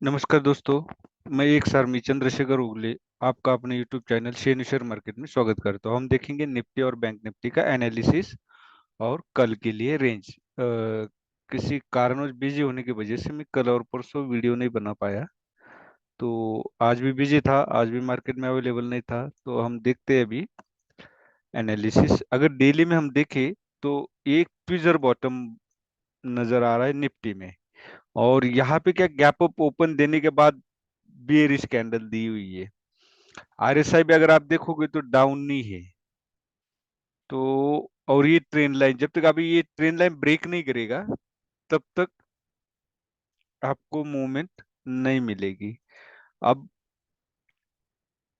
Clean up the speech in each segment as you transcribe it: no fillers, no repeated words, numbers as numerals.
नमस्कार दोस्तों। मैं एक सारमी चंद्रशेखर उगले आपका अपने YouTube channel share share market में स्वागत करता हूं। हम देखेंगे निफ्टी और बैंक निफ्टी का एनालिसिस और कल के लिए रेंज। किसी कारणवश बिजी होने की वजह से मैं कल और परसों वीडियो नहीं बना पाया, तो आज भी बिजी था, आज भी मार्केट में अवेलेबल नहीं था। तो हम देखते हैं अभी एनालिसिस। अगर डेली में हम देखें तो एक ट्विजर बॉटम नजर आ रहा है निफ्टी में, और यहाँ पे क्या गैप अप ओपन देने के बाद बेयरिश कैंडल दी हुई है। आरएसआई भी अगर आप देखोगे तो डाउन नहीं है। तो और ये ट्रेंड लाइन, जब तक अभी ये ट्रेंड लाइन ब्रेक नहीं करेगा तब तक आपको मूवमेंट नहीं मिलेगी। अब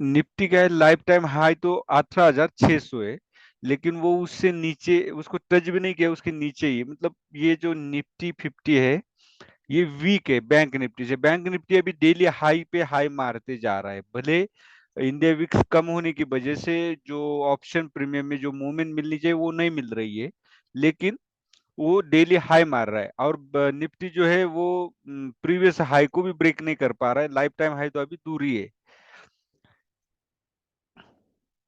निफ्टी का है लाइफ टाइम हाई तो 18,600 है, लेकिन वो उससे नीचे, उसको टच भी नहीं किया, उसके नीचे ही। मतलब ये जो निफ्टी 50 है ये वीक है बैंक निफ्टी से। बैंक निफ्टी अभी डेली हाई पे हाई मारते जा रहा है। भले इंडिया विक्स कम होने की वजह से जो ऑप्शन प्रीमियम में जो मूवमेंट मिलनी चाहिए वो नहीं मिल रही है, लेकिन वो डेली हाई मार रहा है। और निफ्टी जो है वो प्रीवियस हाई को भी ब्रेक नहीं कर पा रहा है। लाइफ टाइम हाई तो अभी दूर ही है।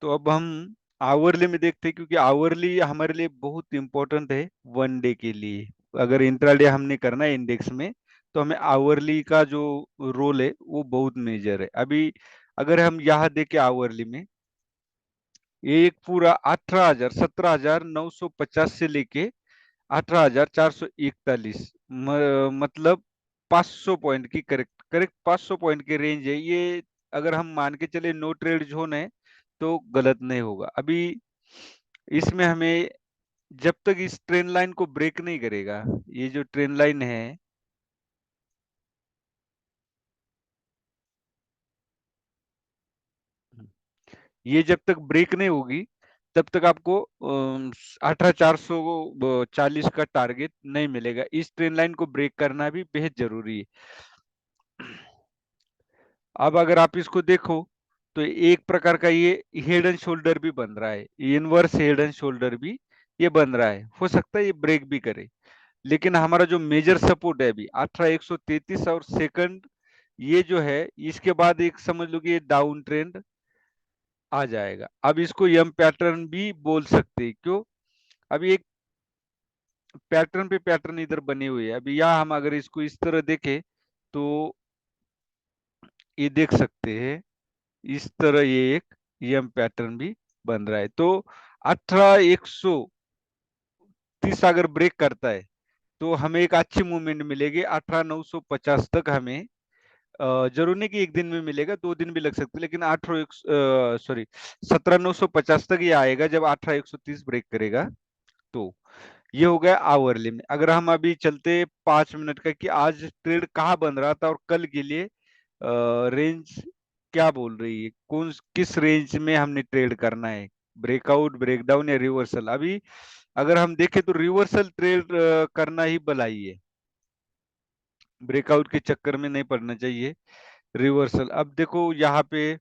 तो अब हम आवरली में देखते हैं, क्योंकि आवरली हमारे लिए बहुत इंपॉर्टेंट है वन डे के लिए। अगर इंट्राडे हमने करना है इंडेक्स में तो हमें आवरली का जो रोल है वो बहुत मेजर है। अभी अगर हम यहाँ देखें आवरली में, ये एक पूरा 18,000 17,950 से लेके 18,441, मतलब 500 पॉइंट की करेक्ट करेक्ट 500 पॉइंट की रेंज है ये। अगर हम मान के चले नो ट्रेड जोन है तो गलत नहीं होगा। अभी इसमें हमें, जब तक इस ट्रेन लाइन को ब्रेक नहीं करेगा, ये जो ट्रेन लाइन है ये जब तक ब्रेक नहीं होगी तब तक आपको 18,440 का टारगेट नहीं मिलेगा। इस ट्रेन लाइन को ब्रेक करना भी बेहद जरूरी है। अब अगर आप इसको देखो तो एक प्रकार का ये हेड एंड शोल्डर भी बन रहा है, इनवर्स हेड एंड शोल्डर भी ये बन रहा है। हो सकता है ये ब्रेक भी करे, लेकिन हमारा जो मेजर सपोर्ट है अभी 18,133 और सेकंड ये जो है, इसके बाद एक समझ लो कि ये डाउन ट्रेंड आ जाएगा। अब इसको यम पैटर्न भी बोल सकते हैं। क्यों? अभी एक पैटर्न पे पैटर्न इधर बने हुए हैं। अभी यहाँ हम अगर इसको इस तरह देखें तो ये देख सकते हैं, इस तरह ये एक यम पैटर्न भी बन रहा है। तो 18,130 अगर ब्रेक करता है तो हमें एक अच्छी मूवमेंट मिलेगी। 18,950 तक हमें जरूर नहीं कि एक दिन में मिलेगा, 2 दिन भी लग सकते हैं, लेकिन 17,950 तक ये आएगा जब 18,130 ब्रेक करेगा। तो ये हो गया आवरली में। अगर हम अभी चलते 5 मिनट का कि आज ट्रेड कहाँ बन रहा था और कल के लिए रेंज क्या बोल रही है, कौन किस रेंज में हमने ट्रेड करना है, ब्रेकआउट ब्रेकडाउन या रिवर्सल। अभी अगर हम देखें तो रिवर्सल ट्रेड करना ही भलाई है, ब्रेकआउट के चक्कर में नहीं पड़ना चाहिए। रिवर्सल अब देखो यहाँ पे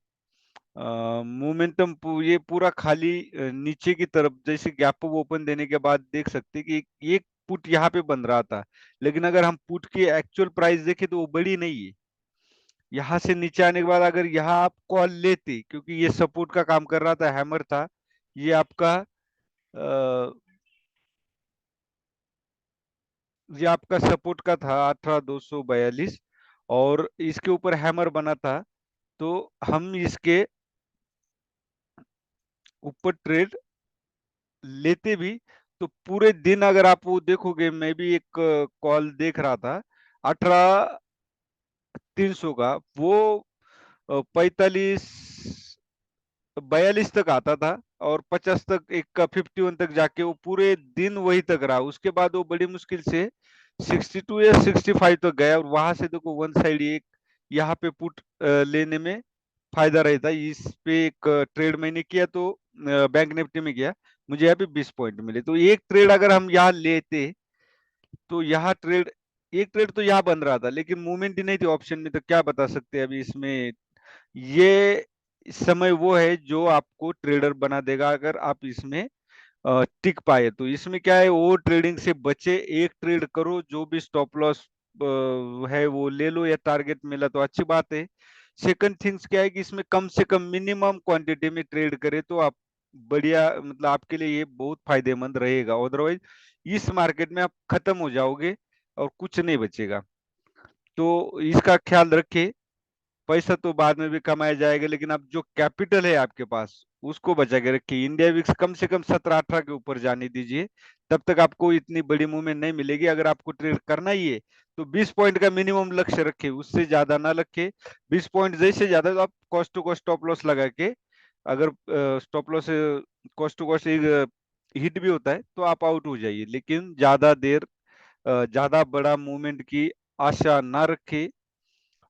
मोमेंटम ये पूरा खाली नीचे की तरफ, जैसे गैप अप ओपन देने के बाद देख सकते हैं कि एक पुट यहाँ पे बन रहा था, लेकिन अगर हम पुट की एक्चुअल प्राइस देखें तो वो बड़ी नहीं है। यहाँ से नीचे आने के बाद अगर यहाँ आप कॉल लेते, क्योंकि ये सपोर्ट का काम कर रहा था, हैमर था ये आपका, ये आपका सपोर्ट का था 18,242, और इसके ऊपर हैमर बना था। तो हम इसके ऊपर ट्रेड लेते भी तो पूरे दिन अगर आप वो देखोगे, मैं भी एक कॉल देख रहा था 18,300 का, वो 45 42 तक आता था, और 50 तक एक का 51 तक जाके वो पूरे दिन वही तक रहा। उसके बाद वो बड़ी मुश्किल से 62 या 65 तक गया, और वहां से देखो वन साइड एक यहाँ पे पुट लेने में फायदा रहता है। इस पे एक ट्रेड मैंने किया तो बैंक निफ्टी में गया, मुझे यहाँ पे 20 पॉइंट मिले। तो एक ट्रेड अगर हम यहाँ लेते तो यहाँ ट्रेड, एक ट्रेड तो यहाँ बन रहा था लेकिन मूवमेंट ही नहीं थी ऑप्शन में, तो क्या बता सकते हैं अभी इसमें। ये समय वो है जो आपको ट्रेडर बना देगा अगर आप इसमें टिक पाए। तो इसमें क्या है, ओवर ट्रेडिंग से बचे, एक ट्रेड करो, जो भी स्टॉप लॉस है वो ले लो, या टारगेट मिला तो अच्छी बात है। सेकंड थिंग्स क्या है कि इसमें कम से कम मिनिमम क्वांटिटी में ट्रेड करे तो आप बढ़िया, मतलब आपके लिए ये बहुत फायदेमंद रहेगा। अदरवाइज इस मार्केट में आप खत्म हो जाओगे और कुछ नहीं बचेगा। तो इसका ख्याल रखें। पैसा तो बाद में भी कमाया जाएगा, लेकिन अब जो कैपिटल है आपके पास उसको बचा के रखिए। इंडिया विक्स कम से कम 17-18 के ऊपर जाने दीजिए, तब तक आपको इतनी बड़ी मूवमेंट नहीं मिलेगी। अगर आपको ट्रेड करना ही है तो 20 पॉइंट का मिनिमम लक्ष्य रखे, उससे ज्यादा ना रखे। 20 पॉइंट जैसे ज्यादा तो आप cost to cost stop loss लगा के, अगर stop loss cost to cost hit भी होता है तो आप आउट हो जाइए, लेकिन ज्यादा देर ज्यादा बड़ा मूवमेंट की आशा ना रखे।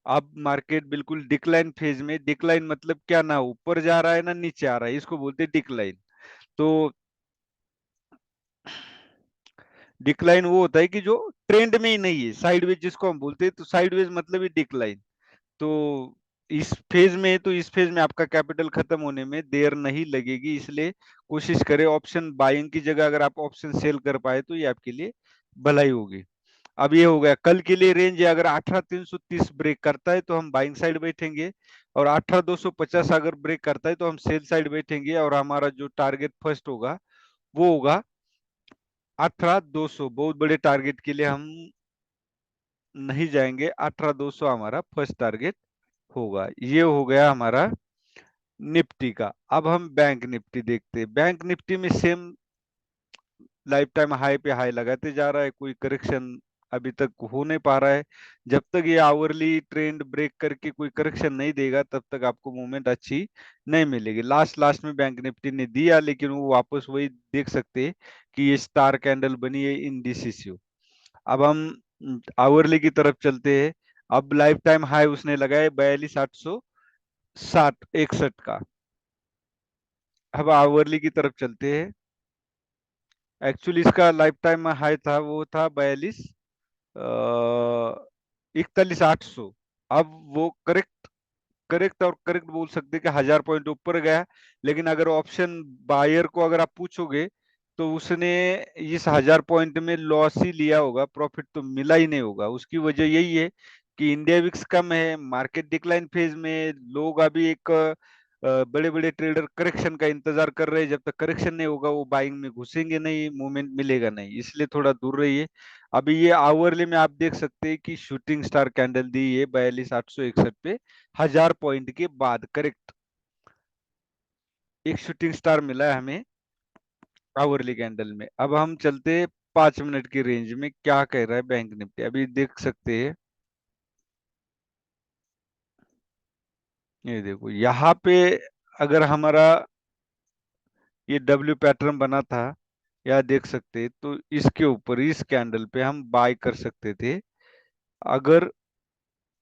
अब मार्केट बिल्कुल डिक्लाइन फेज में, डिक्लाइन मतलब क्या, ना ऊपर जा रहा है ना नीचे आ रहा है, इसको बोलते हैं डिक्लाइन। तो डिक्लाइन वो होता है कि जो ट्रेंड में ही नहीं है, साइडवेज जिसको हम बोलते हैं, तो साइडवेज मतलब ही डिक्लाइन। तो इस फेज में है, तो इस फेज में आपका कैपिटल खत्म होने में देर नहीं लगेगी, इसलिए कोशिश करें ऑप्शन बाइंग की जगह अगर आप ऑप्शन सेल कर पाए तो ये आपके लिए भलाई होगी। अब ये हो गया कल के लिए रेंज है। अगर 18,330 ब्रेक करता है तो हम बाइंग साइड बैठेंगे, और 18,250 अगर ब्रेक करता है तो हम सेल साइड बैठेंगे, और हमारा जो टारगेट फर्स्ट होगा वो होगा 18,200। बहुत बड़े टारगेट के लिए हम नहीं जाएंगे, 18,200 हमारा फर्स्ट टारगेट होगा। ये हो गया हमारा निफ्टी का। अब हम बैंक निफ्टी देखते हैं। बैंक निफ्टी में सेम लाइफ टाइम हाई पे हाई लगाते जा रहा है, कोई करेक्शन अभी तक हो नहीं पा रहा है। जब तक ये आवरली ट्रेंड ब्रेक करके कोई करेक्शन नहीं देगा तब तक आपको मूवमेंट अच्छी नहीं मिलेगी। लास्ट लास्ट में बैंक निफ्टी ने दिया, लेकिन वो वापस वही देख सकते हैं कि ये स्टार कैंडल बनी है इंडिसिसिव। अब हम आवरली की तरफ चलते हैं। अब लाइफ टाइम हाई उसने लगाया 42,860 61 का। अब आवरली की तरफ चलते हैं। एक्चुअली इसका लाइफ टाइम हाई था, वो था 41,800। अब वो करेक्ट करेक्ट और करेक्ट बोल सकते हैं कि 1000 पॉइंट ऊपर गया। लेकिन अगर ऑप्शन बायर को अगर आप पूछोगे तो उसने इस 1000 पॉइंट में लॉस ही लिया होगा, प्रॉफिट तो मिला ही नहीं होगा। उसकी वजह यही है कि इंडिया विक्स कम है, मार्केट डिक्लाइन फेज में। लोग अभी एक बड़े बड़े ट्रेडर करेक्शन का इंतजार कर रहे हैं। जब तक करेक्शन नहीं होगा वो बाइंग में घुसेंगे नहीं, मूवमेंट मिलेगा नहीं, इसलिए थोड़ा दूर रहिए। अभी ये आवरली में आप देख सकते हैं कि शूटिंग स्टार कैंडल दी है 42,861 पे, 1000 पॉइंट के बाद करेक्ट एक शूटिंग स्टार मिला है हमें आवरली कैंडल में। अब हम चलते 5 मिनट की रेंज में, क्या कह रहा है बैंक निफ्टी अभी देख सकते हैं। ये देखो यहाँ पे अगर हमारा ये डब्ल्यू पैटर्न बना था, या देख सकते हैं, तो इसके ऊपर इस कैंडल पे हम बाय कर सकते थे। अगर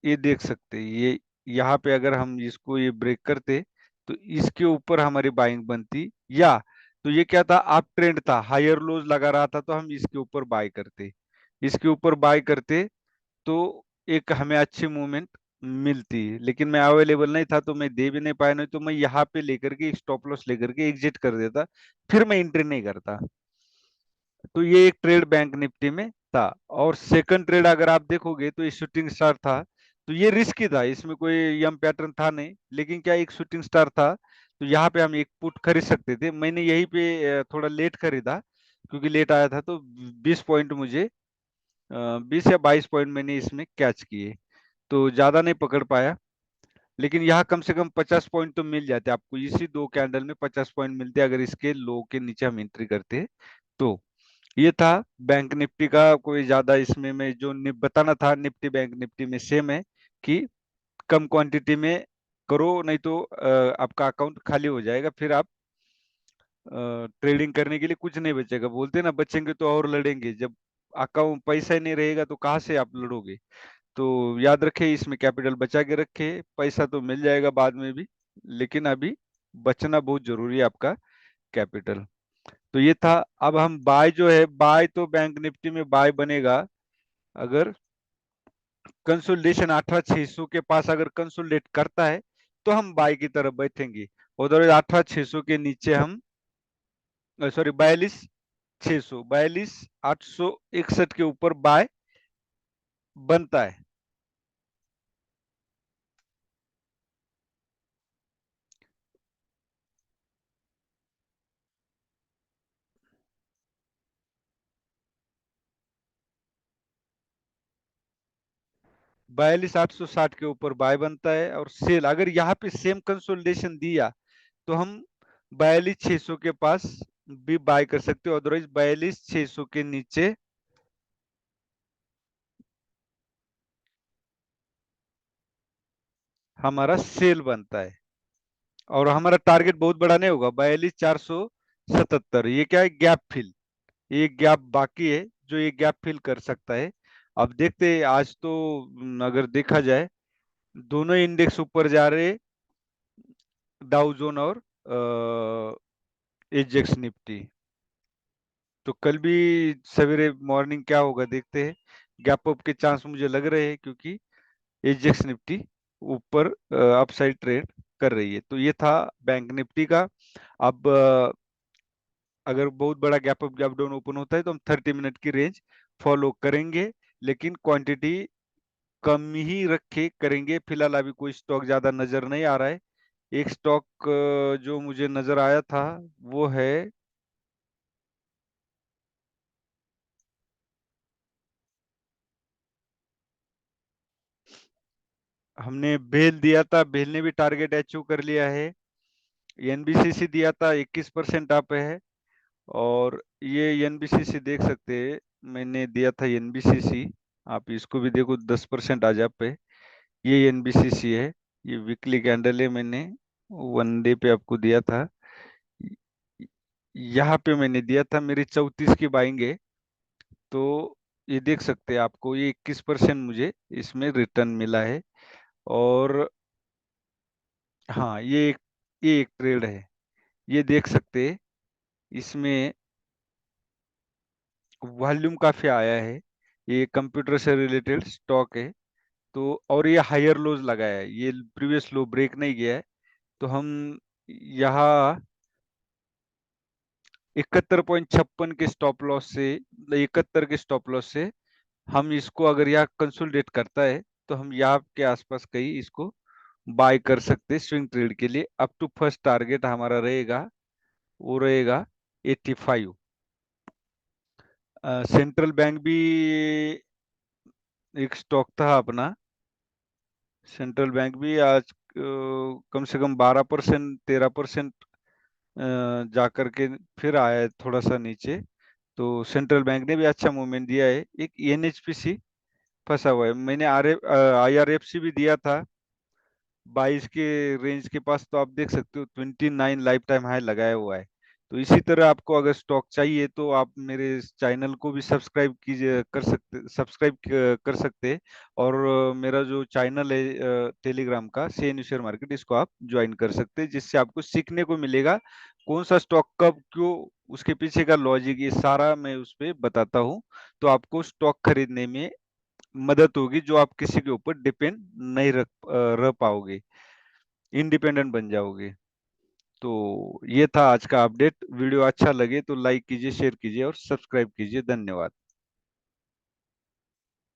ये देख सकते हैं, ये यहाँ पे अगर हम इसको ये ब्रेक करते तो इसके ऊपर हमारी बाइंग बनती, या तो ये क्या था, अप ट्रेंड था, हायर लोज लगा रहा था, तो हम इसके ऊपर बाय करते। इसके ऊपर बाय करते तो एक हमें अच्छी मूवमेंट मिलती। लेकिन मैं अवेलेबल नहीं था तो मैं दे भी नहीं पाया, नहीं तो मैं यहाँ पे लेकर के स्टॉप लॉस लेकर के एग्जिट कर देता, फिर मैं एंट्री नहीं करता। तो ये एक ट्रेड बैंक निफ्टी में था। और सेकंड ट्रेड अगर आप देखोगे तो ये शूटिंग स्टार था। तो ये रिस्की था, इसमें कोई यम पैटर्न था नहीं, लेकिन क्या एक शूटिंग स्टार था। तो यहाँ पे हम एक पुट खरीद सकते थे। मैंने यहीं पे थोड़ा लेट खरीदा, क्योंकि लेट आया था। तो 20 पॉइंट मुझे 20 या 22 पॉइंट मैंने इसमें कैच किए, तो ज्यादा नहीं पकड़ पाया। लेकिन यहाँ कम से कम 50 पॉइंट तो मिल जाते आपको, इसी दो कैंडल में 50 पॉइंट मिलते अगर इसके लो के नीचे हम एंट्री करते तो। ये था बैंक निफ्टी का। कोई ज्यादा इसमें मैं जो बताना था निफ्टी बैंक निफ्टी में सेम है कि कम क्वांटिटी में करो, नहीं तो आपका अकाउंट खाली हो जाएगा, फिर आप ट्रेडिंग करने के लिए कुछ नहीं बचेगा। बोलते हैं ना, बचेंगे तो और लड़ेंगे। जब अकाउंट पैसा ही नहीं रहेगा तो कहाँ से आप लड़ोगे। तो याद रखे, इसमें कैपिटल बचा के रखे, पैसा तो मिल जाएगा बाद में भी, लेकिन अभी बचना बहुत जरूरी है आपका कैपिटल। तो ये था। अब हम बाय जो है, बाय तो बैंक निफ्टी में बाय बनेगा अगर कंसोलिडेशन 18,600 के पास अगर कंसोलिडेट करता है तो हम बाय की तरफ बैठेंगे। उधर 18,600 के नीचे हम, सॉरी 42,600, 42,861 के ऊपर बाय बनता है। 42,860 के ऊपर बाय बनता है, और सेल अगर यहाँ पे सेम कंसोलिडेशन दिया तो हम 42,600 के पास भी बाय कर सकते हो, अदरवाइज 42,600 के नीचे हमारा सेल बनता है। और हमारा टारगेट बहुत बड़ा नहीं होगा, 42,477। ये क्या है, गैप फिल। ये गैप बाकी है जो ये गैप फिल कर सकता है। अब देखते हैं आज तो अगर देखा जाए दोनों इंडेक्स ऊपर जा रहे, डाउ जोन और एजेक्स निफ्टी। तो कल भी सवेरे मॉर्निंग क्या होगा देखते हैं। गैप अप के चांस मुझे लग रहे हैं, क्योंकि एजेक्स निफ्टी ऊपर अपसाइड ट्रेड कर रही है। तो ये था बैंक निफ्टी का। अब अगर बहुत बड़ा gap up gap down open होता है तो हम 30 मिनट की रेंज फॉलो करेंगे, लेकिन क्वांटिटी कम ही रखे करेंगे। फिलहाल अभी कोई स्टॉक ज्यादा नजर नहीं आ रहा है। एक स्टॉक जो मुझे नजर आया था वो है, हमने बेल दिया था, बेल ने भी टारगेट अचीव कर लिया है। एनबीसीसी दिया था, 21% अप है। और ये एनबीसीसी देख सकते हैं, मैंने दिया था एनबीसीसी, आप इसको भी देखो 10% आज अप है। ये एनबीसीसी है, ये वीकली कैंडल है, मैंने वन डे पे आपको दिया था। यहाँ पे मैंने दिया था, मेरी 34 की बाइंग है। तो ये देख सकते हैं, आपको ये 21% मुझे इसमें रिटर्न मिला है। और हाँ, ये एक ट्रेड है, ये देख सकते हैं। इसमें वॉल्यूम काफी आया है, ये कंप्यूटर से रिलेटेड स्टॉक है। तो और ये हायर लोज लगाया है, ये प्रीवियस लो ब्रेक नहीं किया है। तो हम यहाँ 71.56 के स्टॉप लॉस से, 71 के स्टॉप लॉस से हम इसको, अगर यहाँ कंसोलिडेट करता है तो हम यहाँ के आसपास कहीं इसको बाय कर सकते हैं स्विंग ट्रेड के लिए। अप टू फर्स्ट टारगेट हमारा रहेगा, वो रहेगा 85। सेंट्रल बैंक भी एक स्टॉक था अपना, सेंट्रल बैंक भी आज कम से कम 12% 13% जा करके फिर आया है थोड़ा सा नीचे। तो सेंट्रल बैंक ने भी अच्छा मूवमेंट दिया है। एक एनएचपीसी फंसा हुआ है, मैंने आईआरएफसी भी दिया था 22 के रेंज के पास। तो आप देख सकते हो 29 लाइफ टाइम हाई लगाया हुआ है। तो इसी तरह आपको अगर स्टॉक चाहिए तो आप मेरे चैनल को भी सब्सक्राइब कीजिए, सब्सक्राइब कर सकते हैं। और मेरा जो चैनल है टेलीग्राम का, शेन शेयर मार्केट, इसको आप ज्वाइन कर सकते हैं, जिससे आपको सीखने को मिलेगा कौन सा स्टॉक कब क्यों, उसके पीछे का लॉजिक, ये सारा मैं उस पर बताता हूँ। तो आपको स्टॉक खरीदने में मदद होगी, जो आप किसी के ऊपर डिपेंड नहीं रह पाओगे, इंडिपेंडेंट बन जाओगे। तो ये था आज का अपडेट। वीडियो अच्छा लगे तो लाइक कीजिए, शेयर कीजिए और सब्सक्राइब कीजिए। धन्यवाद।